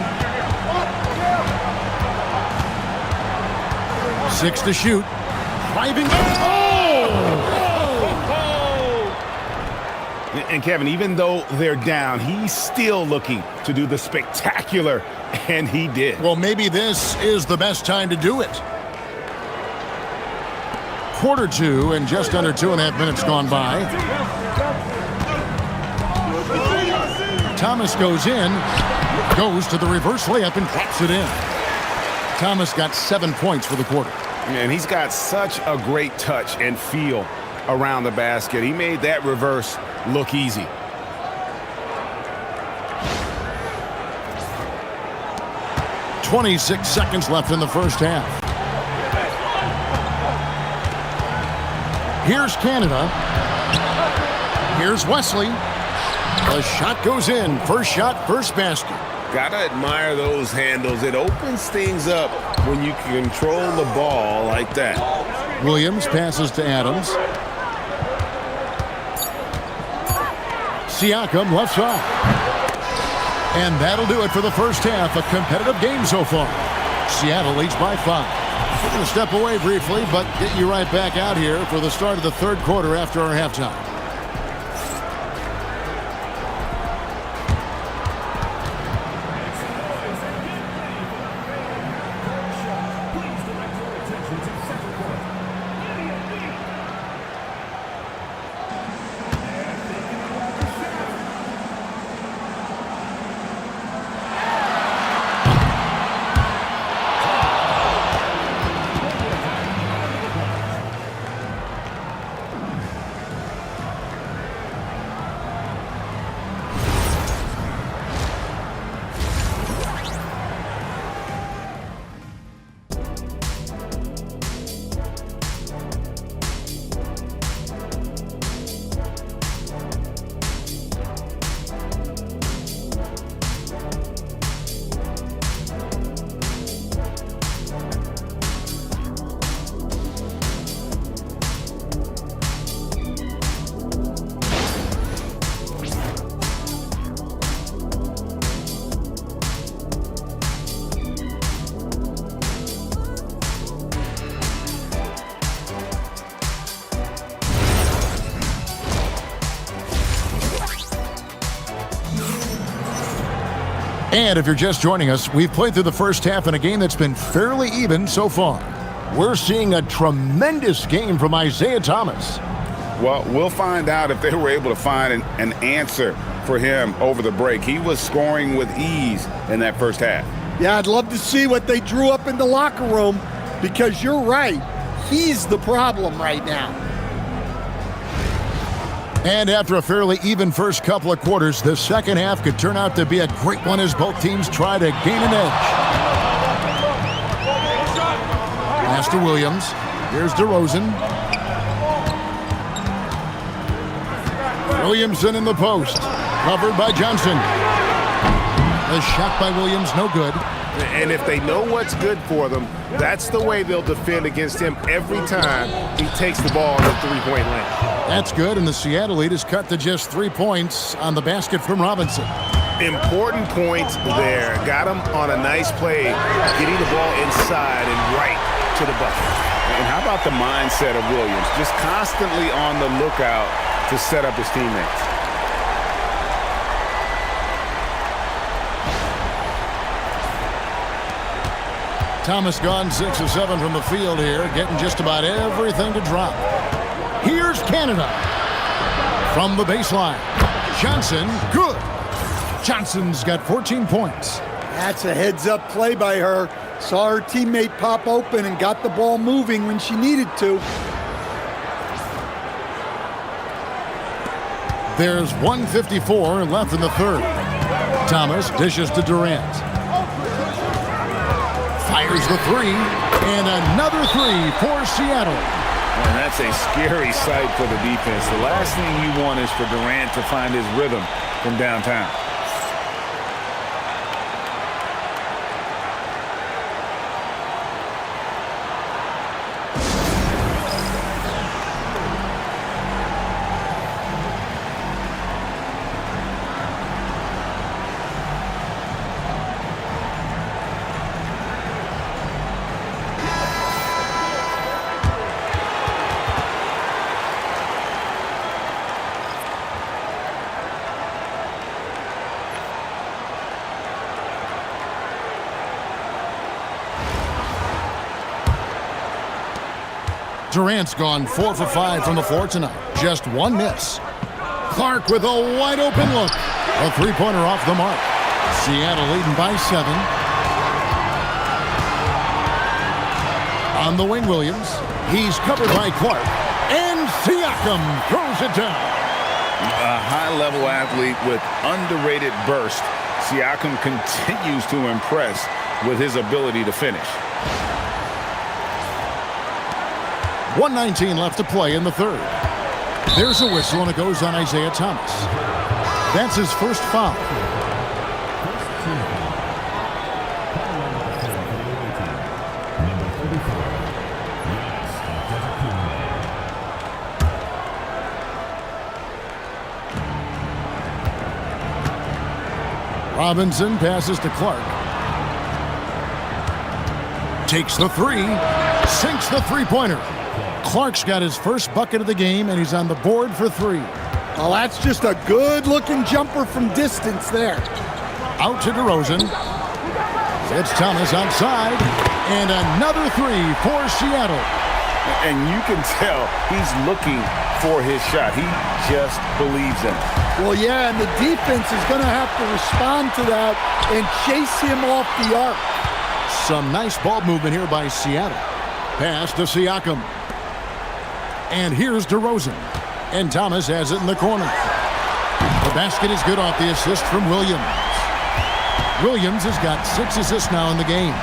6 to shoot. Driving. And Kevin, even though they're down, he's still looking to do the spectacular, and he did. Well, maybe this is the best time to do it. Quarter 2 and just under 2.5 minutes gone by. Thomas goes in, goes to the reverse layup and drops it in. Thomas got 7 points for the quarter. And he's got such a great touch and feel around the basket. He made that reverse look easy. .26 seconds left in the first half. Here's Canada. Here's Wesley. The shot goes in. First shot, first basket. Gotta admire those handles. It opens things up when you can control the ball like that. Williams passes to Adams. Siakam left side. And that'll do it for the first half. A competitive game so far. Seattle leads by 5. We're going to step away briefly, but get you right back out here for the start of the third quarter after our halftime. And if you're just joining us, we've played through the first half in a game that's been fairly even so far. We're seeing a tremendous game from Isaiah Thomas. Well, we'll find out if they were able to find an answer for him over the break. He was scoring with ease in that first half. Yeah, I'd love to see what they drew up in the locker room, because you're right. He's the problem right now. And after a fairly even first couple of quarters, the second half could turn out to be a great one as both teams try to gain an edge. Pass to Williams. Here's DeRozan. Williamson in the post. Covered by Johnson. The shot by Williams, no good. And if they know what's good for them, that's the way they'll defend against him every time he takes the ball in the three-point lane. That's good, and the Seattle lead is cut to just 3 points on the basket from Robinson. Important points there. Got him on a nice play, getting the ball inside and right to the bucket. And how about the mindset of Williams? Just constantly on the lookout to set up his teammates. Thomas gone 6 of 7 from the field here, getting just about everything to drop. Here's Canada. From the baseline. Johnson, good. Johnson's got 14 points. That's a heads-up play by her. Saw her teammate pop open and got the ball moving when she needed to. There's 1:54 left in the third. Thomas dishes to Durant. Fires the three, and another three for Seattle. And that's a scary sight for the defense. The last thing you want is for Durant to find his rhythm from downtown. Durant's gone 4 for 5 from the floor tonight. Just one miss. Clark with a wide open look. A three-pointer off the mark. Seattle leading by 7. On the wing, Williams. He's covered by Clark. And Siakam throws it down. A high-level athlete with underrated burst. Siakam continues to impress with his ability to finish. 1:19 left to play in the third. There's a whistle, and it goes on Isaiah Thomas. That's his first foul. Robinson passes to Clark. Takes the three. Sinks the three-pointer. Clark's got his first bucket of the game, and he's on the board for 3. Well, that's just a good-looking jumper from distance there. Out to DeRozan. It's Thomas outside, and another 3 for Seattle. And you can tell he's looking for his shot. He just believes in it. Well, yeah, and the defense is going to have to respond to that and chase him off the arc. Some nice ball movement here by Seattle. Pass to Siakam. And here's DeRozan. And Thomas has it in the corner. The basket is good off the assist from Williams. Williams has got 6 assists now in the game.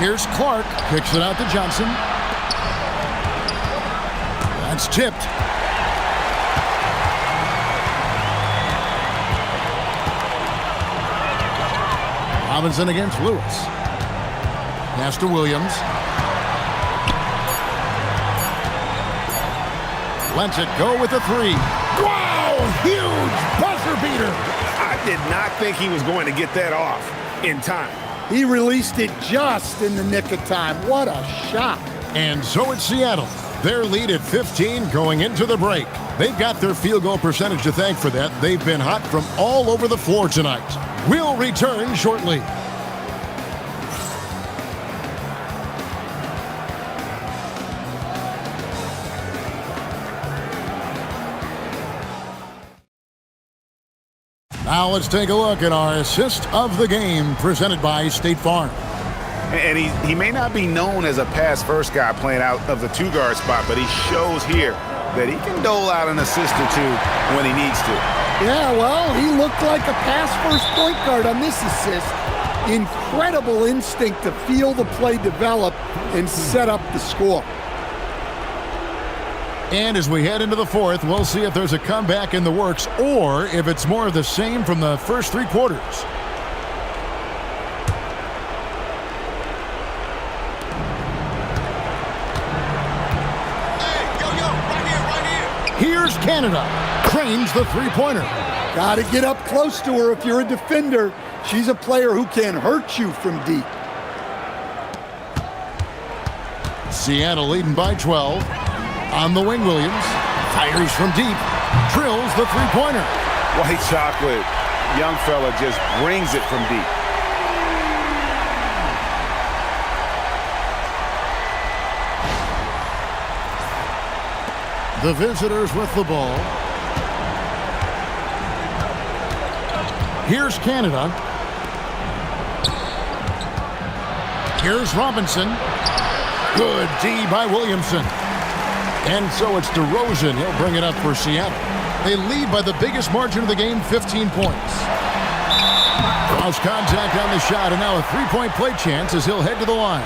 Here's Clark. Kicks it out to Johnson. That's tipped. Robinson against Lewis. Pass to Williams. Lets it go with a 3. Wow! Huge buzzer beater. I did not think he was going to get that off in time. He released it just in the nick of time. What a shot. And so it's Seattle. their lead at 15 going into the break. They've got their field goal percentage to thank for that. They've been hot from all over the floor tonight. We'll return shortly. Now let's take a look at our assist of the game presented by State Farm. And he may not be known as a pass-first guy playing out of the two-guard spot, but he shows here that he can dole out an assist or two when he needs to. Yeah, well, he looked like a pass-first point guard on this assist. Incredible instinct to feel the play develop and set up the score. And as we head into the fourth, we'll see if there's a comeback in the works or if it's more of the same from the first three quarters. Here's Canada. Cranes the three-pointer. Got to get up close to her if you're a defender. She's a player who can hurt you from deep. Seattle leading by 12. On the wing, Williams. Fires from deep. Drills the three-pointer. White chocolate. Young fella just brings it from deep. The visitors with the ball. Here's Canada. Here's Robinson. Good D by Williamson. And so it's DeRozan. He'll bring it up for Seattle. They lead by the biggest margin of the game, 15 points. Cross contact on the shot, and now a three-point play chance as he'll head to the line.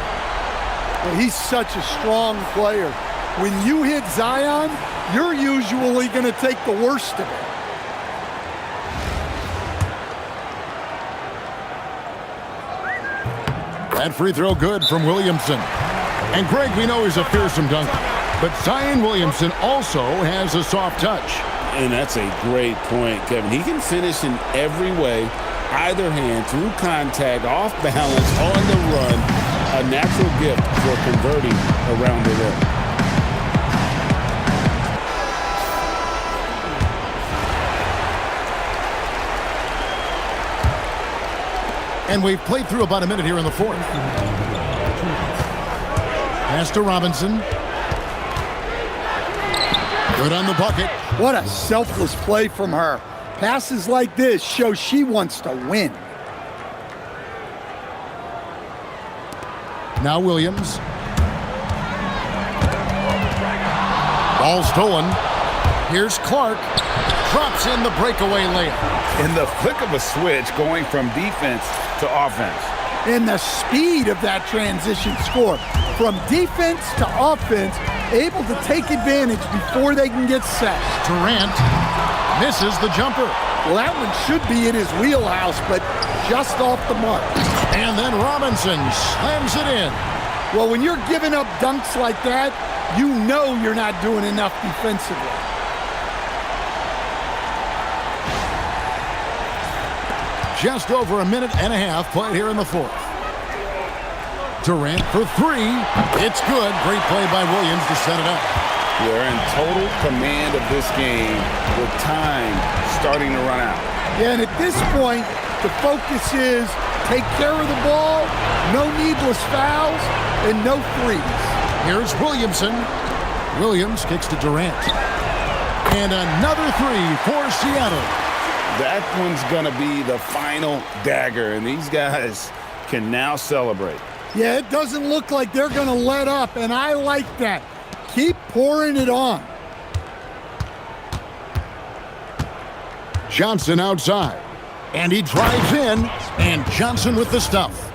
Well, he's such a strong player. When you hit Zion, you're usually going to take the worst of it. That free throw good from Williamson. And Greg, we know he's a fearsome dunker. But Zion Williamson also has a soft touch. And that's a great point, Kevin. He can finish in every way, either hand, through contact, off balance, on the run. A natural gift for converting around the rim. And we've played through about a minute here in the fourth. Pass to Robinson. Good on the bucket. What a selfless play from her. Passes like this show she wants to win. Now Williams. Ball stolen. Here's Clark. Drops in the breakaway layup. In the flick of a switch, going from defense to offense. And the speed of that transition score. From defense to offense, able to take advantage before they can get set. Durant misses the jumper. Well, that one should be in his wheelhouse, but just off the mark. And then Robinson slams it in. Well, when you're giving up dunks like that, you know you're not doing enough defensively. Just over a minute and a half played here in the fourth. Durant for three. It's good. Great play by Williams to set it up. They're in total command of this game with time starting to run out. Yeah, and at this point, the focus is take care of the ball, no needless fouls, and no threes. Here's Williamson. Williams kicks to Durant. And another three for Seattle. That one's going to be the final dagger, and these guys can now celebrate. Yeah, it doesn't look like they're going to let up, and I like that. Keep pouring it on. Johnson outside. And he drives in, and Johnson with the stuff.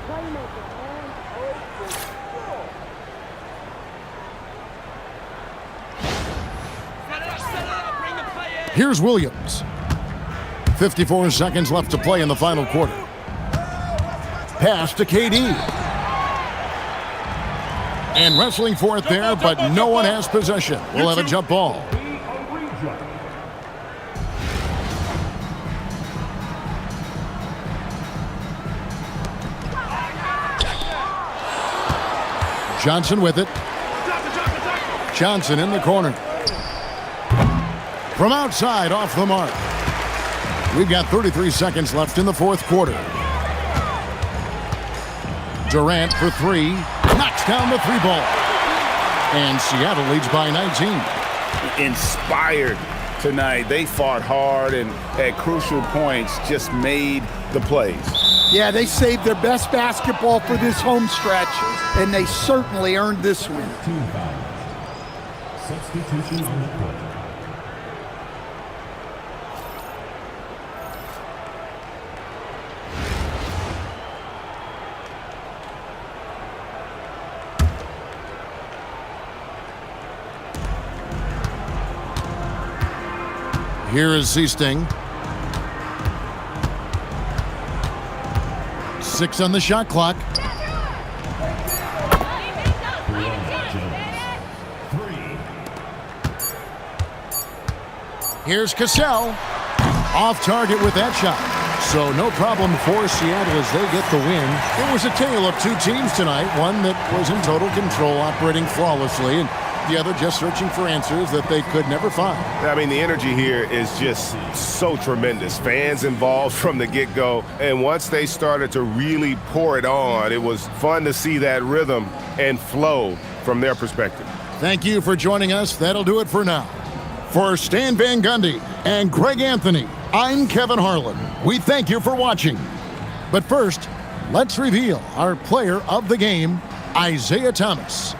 Here's Williams. 54 seconds left to play in the final quarter. Pass to KD. And wrestling for it there, but no one has possession. We'll have a jump ball. Johnson with it. Johnson in the corner. From outside, off the mark. We've got 33 seconds left in the fourth quarter. Durant for three. Knocks down the three ball. And Seattle leads by 19. Inspired tonight. They fought hard and at crucial points just made the plays. Yeah, they saved their best basketball for this home stretch, and they certainly earned this win. Team foul. Substitution on the court. Here is Seasting. 6 on the shot clock. Here's Cassell. Off target with that shot. So no problem for Seattle as they get the win. It was a tale of two teams tonight. One that was in total control, operating flawlessly, and the other just searching for answers that they could never find. I mean, the energy here is just so tremendous. Fans involved from the get-go. And once they started to really pour it on, it was fun to see that rhythm and flow from their perspective. Thank you for joining us. That'll do it for now. For Stan Van Gundy and Greg Anthony, I'm Kevin Harlan. We thank you for watching. But first, let's reveal our player of the game, Isaiah Thomas.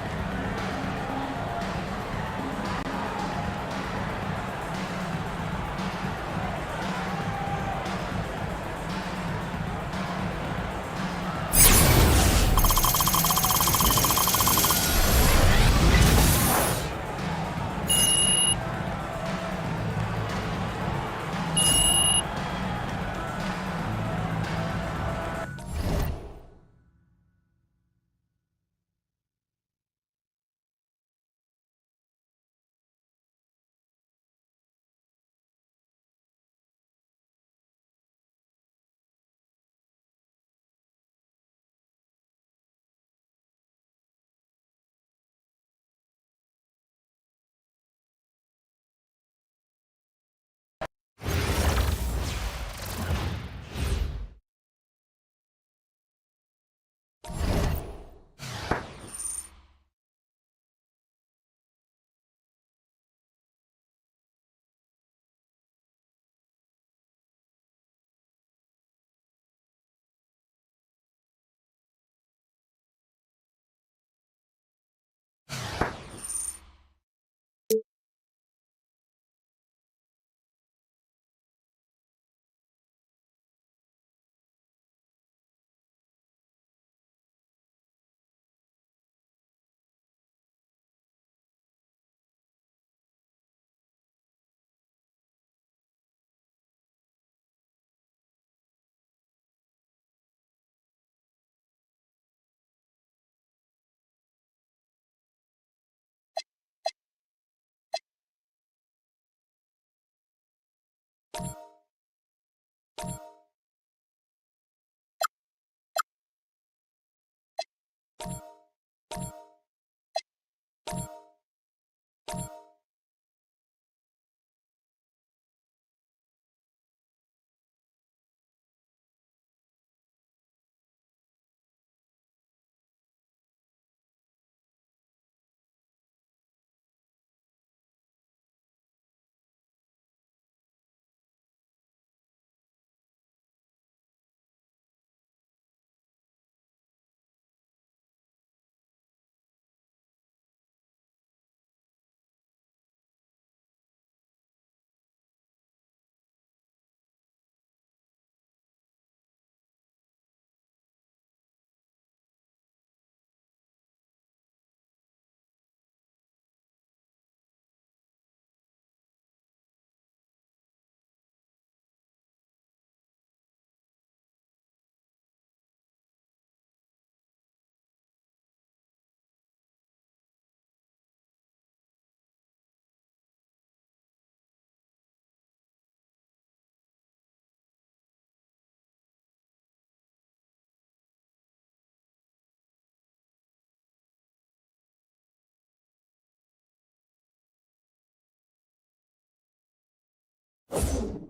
you